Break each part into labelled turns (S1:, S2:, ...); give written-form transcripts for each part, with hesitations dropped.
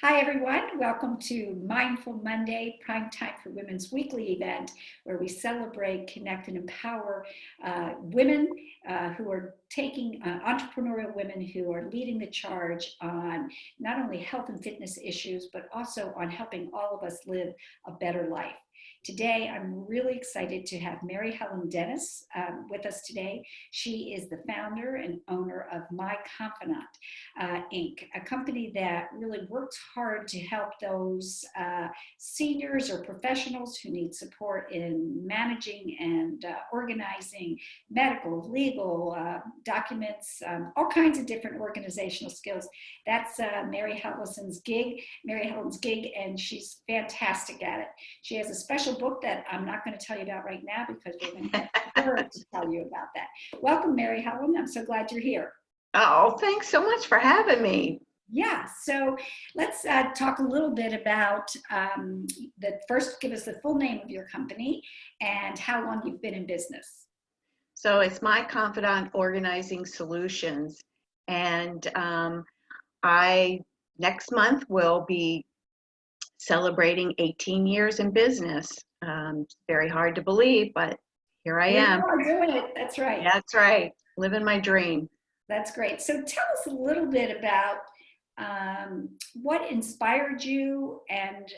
S1: Hi, everyone. Welcome to Mindful Monday, Prime Time for Women's weekly event, where we celebrate, connect, and empower women who are taking entrepreneurial women who are leading the charge on not only health and fitness issues, but also on helping all of us live a better life. Today, I'm really excited to have Mary Helen Dennis with us today. She is the founder and owner of My Confidant, Inc., a company that really works hard to help those seniors or professionals who need support in managing and organizing medical, legal documents, all kinds of different organizational skills. That's Mary Helen's gig, and she's fantastic at it. She has a special book that I'm not going to tell you about right now because we're going to get her to tell you about that. Welcome, Mary Helen. I'm so glad you're here.
S2: Oh, thanks so much for having me.
S1: Yeah, so let's talk a little bit about first give us the full name of your company and how long you've been in business.
S2: So it's My Confidant Organizing Solutions, and I next month will be celebrating 18 years in business. It's very hard to believe, but here I am.
S1: You are doing it. That's right.
S2: That's right. Living my dream.
S1: That's great. So tell us a little bit about what inspired you and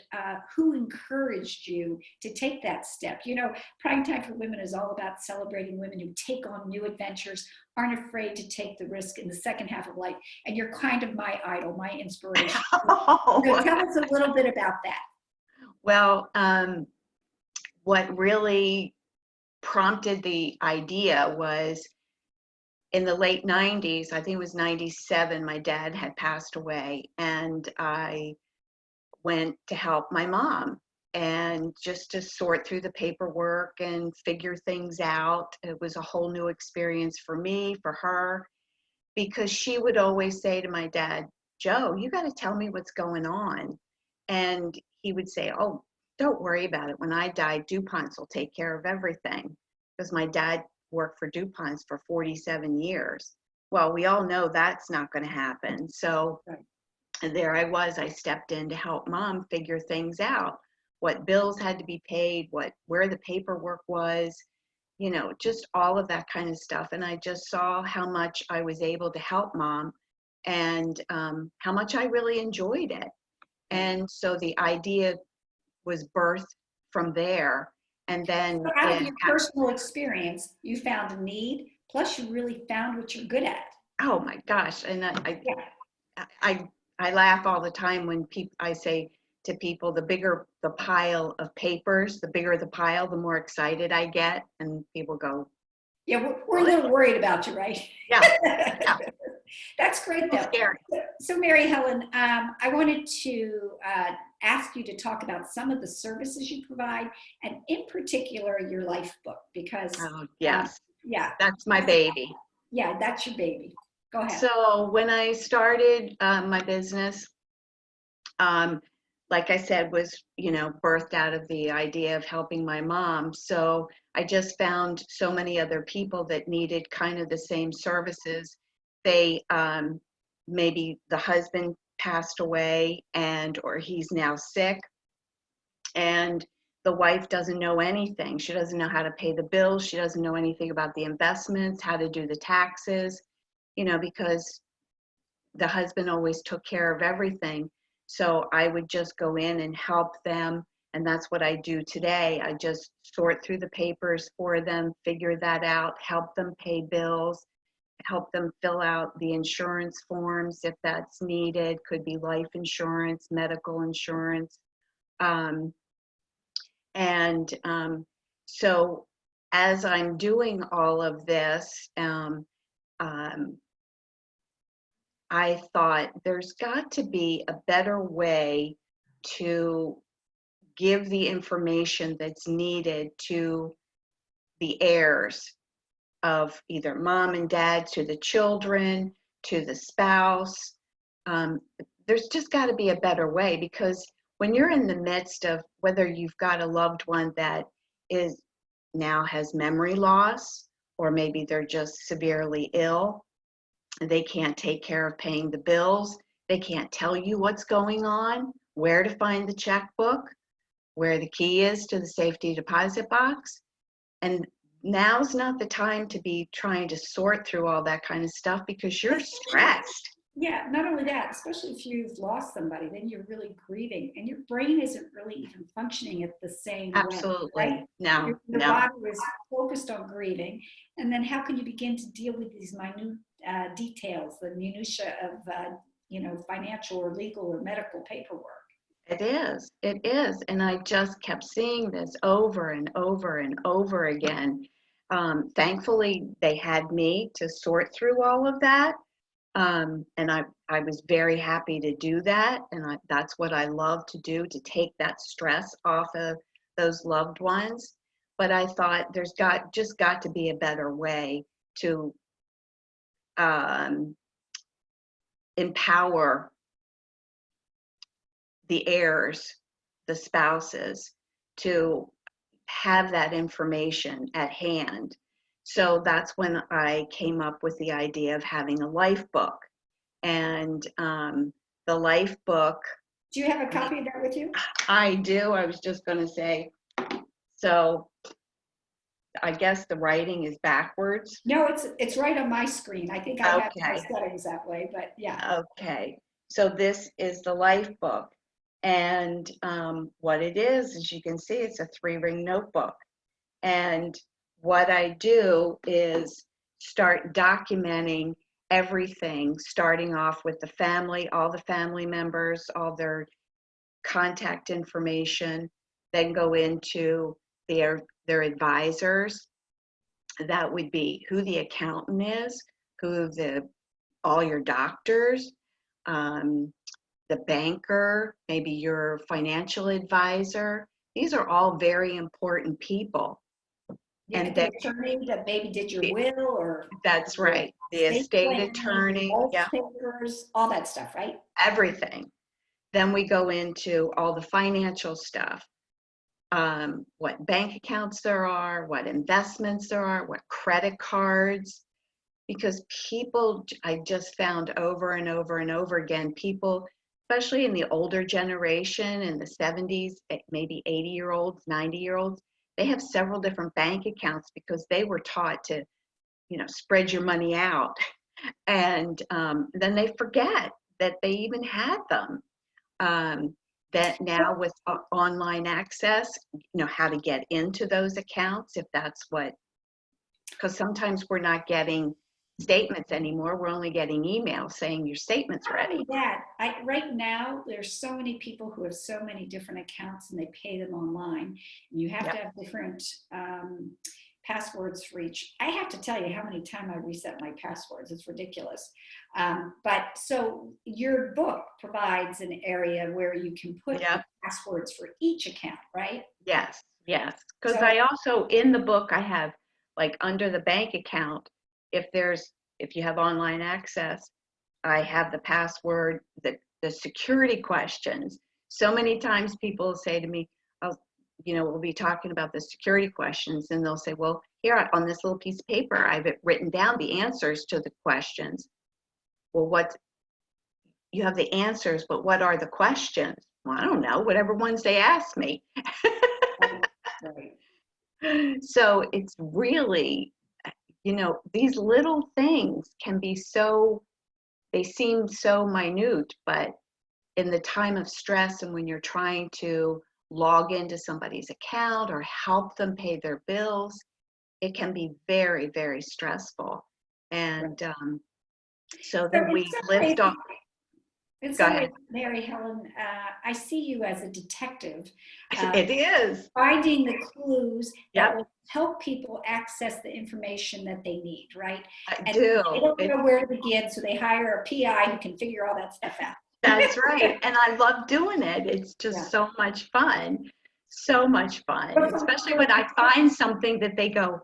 S1: who encouraged you to take that step. You know, Prime Time for Women is all about celebrating women who take on new adventures, aren't afraid to take the risk in the second half of life. And you're kind of my idol, my inspiration. So tell us a little bit about that.
S2: Well, what really prompted the idea was in the late 90s, I think it was 97, my dad had passed away, and I went to help my mom and just to sort through the paperwork and figure things out. It was a whole new experience for me, for her, because she would always say to my dad, "Joe, you got to tell me what's going on." And he would say, "Oh, don't worry about it. When I die, DuPont's will take care of everything." Because my dad worked for DuPont's for 47 years. Well, we all know that's not going to happen. So there I was. I stepped in to help mom figure things out, what bills had to be paid, where the paperwork was, just all of that kind of stuff. And I just saw how much I was able to help mom and how much I really enjoyed it. And so the idea was birthed from there. And then
S1: so out of your personal experience, you found a need, plus you really found what you're good at.
S2: Oh my gosh. And I laugh all the time when I say to people, the bigger the pile of papers, the bigger the pile, the more excited I get. And people go,
S1: yeah, we're a little worried about you, right?
S2: Yeah. Yeah.
S1: That's great, though.
S2: Scary.
S1: So, Mary Helen, I wanted to ask you to talk about some of the services you provide, and in particular, your life book, because
S2: yes,
S1: yeah,
S2: that's my baby.
S1: Yeah, that's your baby. Go ahead.
S2: So when I started my business, like I said, was birthed out of the idea of helping my mom. So I just found so many other people that needed kind of the same services. They maybe the husband passed away or he's now sick, and the wife doesn't know anything. She doesn't know how to pay the bills. She doesn't know anything about the investments, how to do the taxes, because the husband always took care of everything. So I would just go in and help them. And that's what I do today. I just sort through the papers for them, figure that out, help them pay bills, help them fill out the insurance forms if that's needed. Could be life insurance, medical insurance. So as I'm doing all of this, I thought there's got to be a better way to give the information that's needed to the heirs of either mom and dad, to the children, to the spouse. There's just got to be a better way, because when you're in the midst of whether you've got a loved one that now has memory loss, or maybe they're just severely ill, they can't take care of paying the bills, They can't tell you what's going on, where to find the checkbook, where the key is to the safety deposit box. And now's not the time to be trying to sort through all that kind of stuff because you're stressed.
S1: Yeah, not only that, especially if you've lost somebody, then you're really grieving and your brain isn't really even functioning at the same way, right?
S2: Absolutely. No,
S1: Your
S2: no.
S1: body is focused on grieving. And then how can you begin to deal with these minute details, the minutia of, financial or legal or medical paperwork?
S2: It is. It is. And I just kept seeing this over and over and over again. Thankfully, they had me to sort through all of that. And I was very happy to do that. And that's what I love to do, to take that stress off of those loved ones. But I thought there's just got to be a better way to empower the heirs, the spouses, to have that information at hand. So that's when I came up with the idea of having a life book. And the life book.
S1: Do you have a copy of that with you?
S2: I do. I was just going to say, so I guess the writing is backwards.
S1: No, it's right on my screen. I think I have my
S2: Okay.
S1: settings that way, but yeah.
S2: Okay. So this is the life book. And what it is you can see, it's a 3-ring notebook. And what I do is start documenting everything, starting off with the family, all the family members, all their contact information, then go into their advisors. That would be who the accountant is, all your doctors, the banker, maybe your financial advisor. These are all very important people.
S1: Yeah,
S2: And
S1: the attorney that maybe did your will, or
S2: that's right. The estate attorney, yeah,
S1: papers, all that stuff, right?
S2: everything. Then we go into all the financial stuff, what bank accounts there are, what investments there are, what credit cards, because people, I just found over and over and over again, people, especially in the older generation in the 70s, maybe 80-year-olds, 90-year-olds, they have several different bank accounts because they were taught to, spread your money out. And then they forget that they even had them. That now with online access, how to get into those accounts, if that's what, because sometimes we're not getting statements anymore. We're only getting emails saying your statement's ready.
S1: Yeah, right now there's so many people who have so many different accounts and they pay them online. And you have to have different passwords for each. I have to tell you how many times I reset my passwords. It's ridiculous. But so your book provides an area where you can put passwords for each account, right?
S2: Yes, yes. Because I also, in the book, I have, like, under the bank account, if you have online access, I have the password, the security questions. So many times people say to me, we'll be talking about the security questions, and they'll say, well, here on this little piece of paper, I've written down the answers to the questions. Well, you have the answers, but what are the questions? Well, I don't know, whatever ones they ask me. Right. So it's really, these little things can be they seem so minute, but in the time of stress and when you're trying to log into somebody's account or help them pay their bills, it can be very, very stressful. And so then we lift off.
S1: In some ways, Mary Helen, I see you as a detective.
S2: It is.
S1: Finding the clues that will help people access the information that they need, right?
S2: I do.
S1: They don't know where to begin, so they hire a PI who can figure all that stuff out.
S2: That's right. And I love doing it. It's just so much fun. So much fun. Especially when I find something that they go,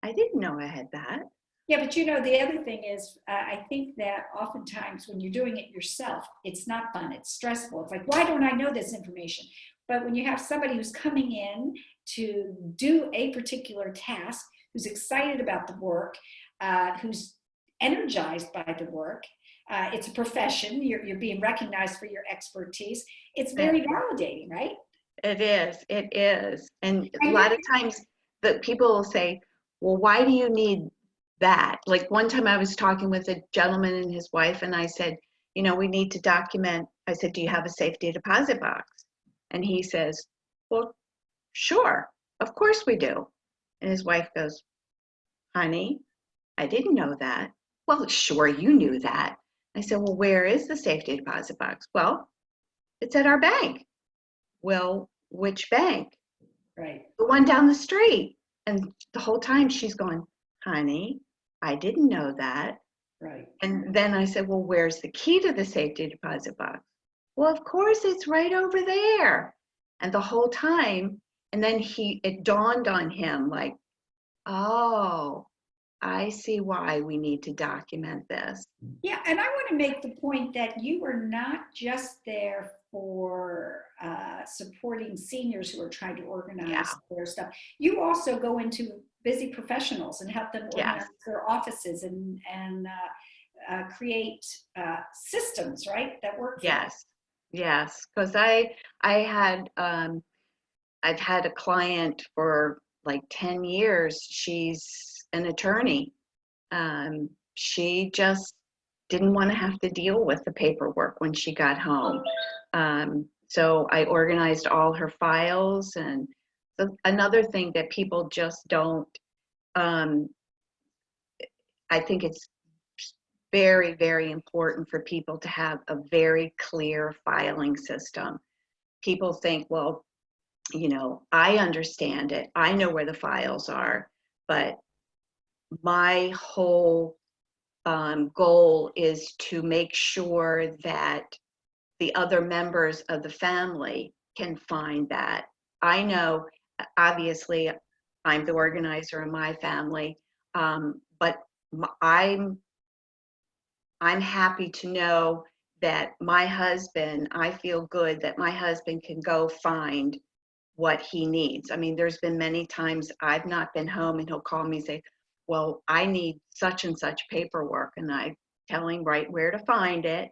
S2: I didn't know I had that.
S1: Yeah, but the other thing is, I think that oftentimes when you're doing it yourself, it's not fun. It's stressful. It's like, why don't I know this information? But when you have somebody who's coming in to do a particular task, who's excited about the work, who's energized by the work, it's a profession. You're being recognized for your expertise. It's
S2: Yeah.
S1: very validating, right?
S2: It is. It is. And a
S1: And
S2: lot of times the people will say, well, why do you need that? Like one time I was talking with a gentleman and his wife, and I said, you know, we need to document. I said, do you have a safety deposit box? And he says, well, sure, of course we do. And his wife goes, honey, I didn't know that. Well, sure, you knew that. I said, well, where is the safety deposit box? Well, it's at our bank. Well, which bank?
S1: right,
S2: The one down the street. And the whole time she's going, honey, I didn't know that.
S1: right.
S2: And then I said, well, where's the key to the safety deposit box? Well, of course, it's right over there. And the whole time, and then it dawned on him like, oh, I see why we need to document this.
S1: Yeah, and I want to make the point that you are not just there for supporting seniors who are trying to
S2: Yeah,
S1: organize their stuff. You also go into busy professionals and help them
S2: yes,
S1: organize their offices and create systems, right, that work for them.
S2: yes, yes. Because I've had a client for like 10 years. She's an attorney. She just didn't want to have to deal with the paperwork when she got home. So I organized all her files. And another thing that people just don't, um, I think it's very, very important for people to have a very clear filing system. People think, well, you know, I understand it. I know where the files are, but my whole goal is to make sure that the other members of the family can find that. I know, obviously, I'm the organizer in my family, but I'm happy to know that my husband, I feel good that my husband can go find what he needs. I mean, there's been many times I've not been home and he'll call me and say, well, I need such and such paperwork. And I tell him right where to find it.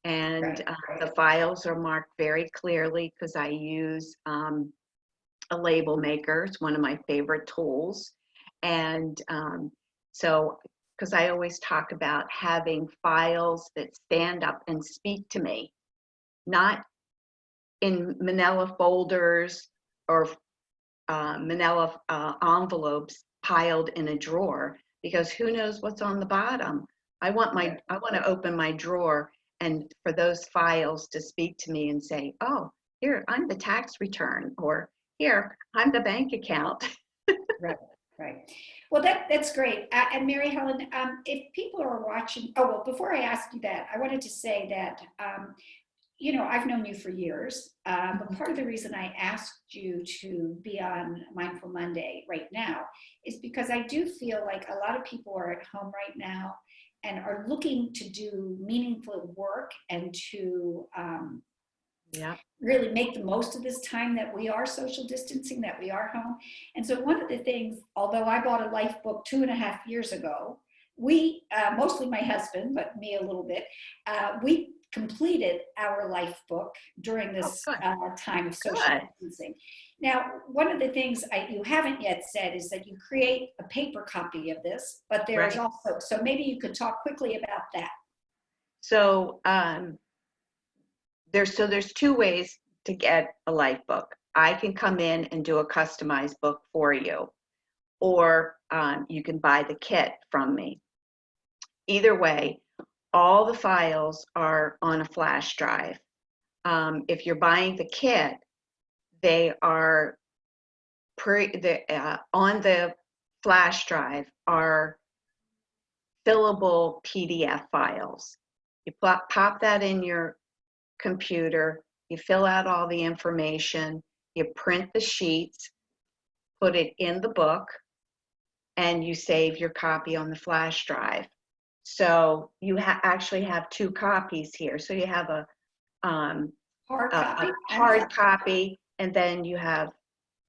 S2: And
S1: Right.
S2: the files are marked very clearly because I use a label maker. It's one of my favorite tools. And so, because I always talk about having files that stand up and speak to me, not in manila folders or manila envelopes piled in a drawer, because who knows what's on the bottom. I want to open my drawer and for those files to speak to me and say, oh, here, I'm the tax return, or here, I'm the bank account.
S1: Right, right. Well, that's great. And Mary Helen, if people are watching, oh, well, before I ask you that, I wanted to say that, you know, I've known you for years, but part of the reason I asked you to be on Mindful Monday right now is because I do feel like a lot of people are at home right now and are looking to do meaningful work and to
S2: Yeah.
S1: really make the most of this time that we are social distancing, that we are home. And so one of the things, although I bought a life book 2.5 years ago, we, mostly my husband, but me a little bit, we completed our life book during
S2: Oh,
S1: this
S2: good.
S1: time of social
S2: Good.
S1: distancing. Now, one of the things you haven't yet said is that you create a paper copy of this, but there's
S2: Right.
S1: also, so maybe you could talk quickly about that.
S2: So there's two ways to get a life book. I can come in and do a customized book for you, or you can buy the kit from me. Either way, all the files are on a flash drive. If you're buying the kit, they are on the flash drive are fillable PDF files. You pop that in your computer, you fill out all the information, you print the sheets, put it in the book, and you save your copy on the flash drive. So you actually have two copies here. So you have
S1: Hard
S2: a
S1: copy and
S2: hard copy, and then you have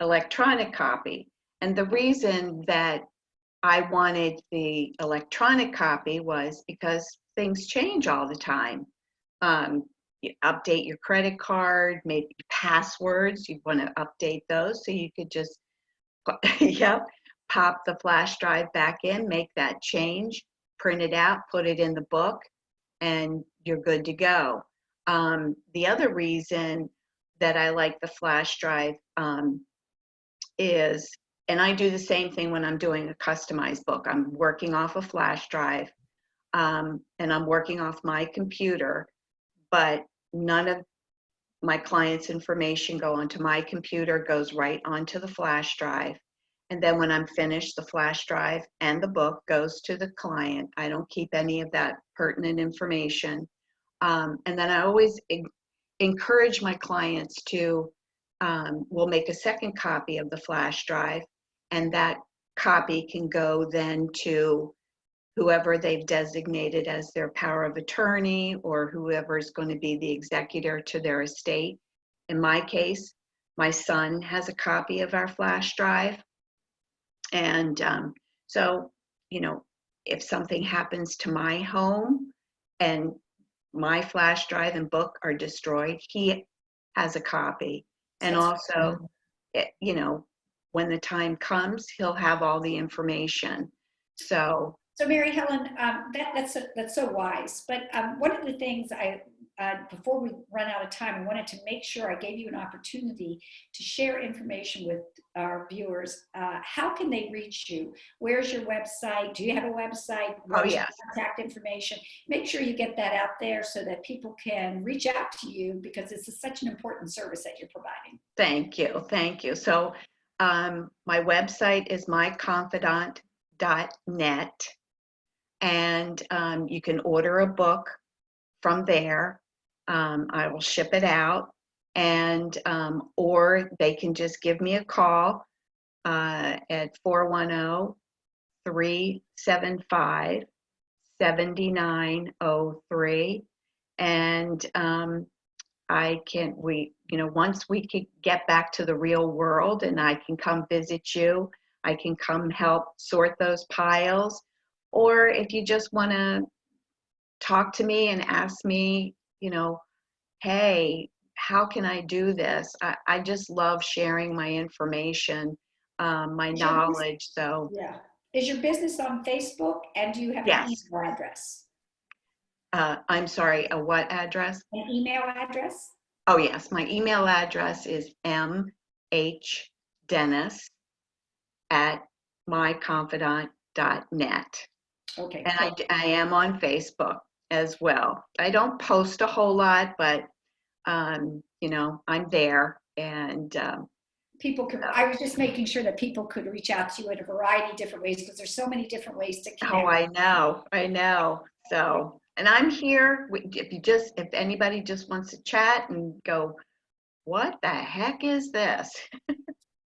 S2: electronic copy. And the reason that I wanted the electronic copy was because things change all the time. You update your credit card, maybe passwords, you want to update those, so you could just, yep, pop the flash drive back in, make that change, print it out, put it in the book, and you're good to go. The other reason that I like the flash drive is, and I do the same thing when I'm doing a customized book. I'm working off a flash drive, and I'm working off my computer, but none of my client's information go onto my computer, goes right onto the flash drive. And then when I'm finished, the flash drive and the book goes to the client. I don't keep any of that pertinent information. And then I always encourage my clients to, we'll make a second copy of the flash drive, and that copy can go then to whoever they've designated as their power of attorney, or whoever is going to be the executor to their estate. In my case, my son has a copy of our flash drive. And so, you know, if something happens to my home and my flash drive and book are destroyed, he has a copy. And also, you know, when the time comes, he'll have all the information. So
S1: Mary Helen, that's so wise. But one of the things before we run out of time, I wanted to make sure I gave you an opportunity to share information with our viewers. How can they reach you? Where's your website? Do you have a website?
S2: Oh, yes.
S1: Contact information. Make sure you get that out there so that people can reach out to you, because this is such an important service that you're providing.
S2: Thank you. Thank you. So my website is myconfidant.net. And you can order a book from there. I will ship it out, and or they can just give me a call at 410-375-7903, and once we can get back to the real world and I can come visit you, I can come help sort those piles. Or if you just want to talk to me and ask me, you know, hey, how can I do this? I just love sharing my information, my knowledge. So
S1: yeah. Is your business on Facebook, and do you have an email address?
S2: I'm sorry, a what address?
S1: An email address?
S2: Oh, yes. My email address is mhdennis@myconfidant.net.
S1: Okay.
S2: And I am on Facebook as well. I don't post a whole lot, but you know, I'm there, and
S1: people could, I was just making sure that people could reach out to you in a variety of different ways, because there's so many different ways to connect.
S2: Oh, I know. So, and I'm here. If anybody just wants to chat and go, what the heck is this?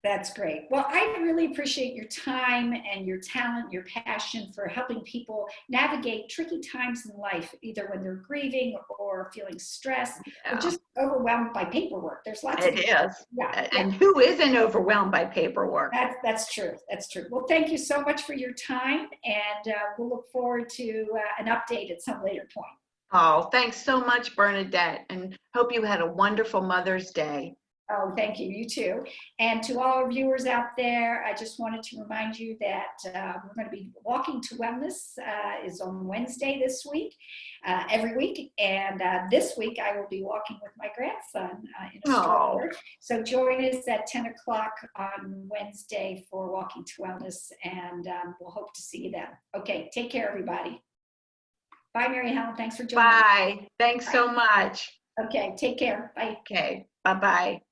S1: That's great. Well, I really appreciate your time and your talent, your passion for helping people navigate tricky times in life, either when they're grieving or feeling stressed, or just overwhelmed by paperwork. There's lots of
S2: it is.
S1: Yeah.
S2: And who isn't overwhelmed by paperwork?
S1: That's true. That's true. Well, thank you so much for your time, and we'll look forward to an update at some later point.
S2: Oh, thanks so much, Bernadette, and hope you had a wonderful Mother's Day.
S1: Oh, thank you. You too. And to all our viewers out there, I just wanted to remind you that we're going to be Walking to Wellness is on Wednesday this week, every week. And this week I will be walking with my grandson in a stroller. So join us at 10 o'clock on Wednesday for Walking to Wellness, and we'll hope to see you then. Okay, take care, everybody. Bye, Mary Helen. Thanks for joining.
S2: Bye. Thanks so much.
S1: Okay, take care. Bye.
S2: Okay, bye-bye.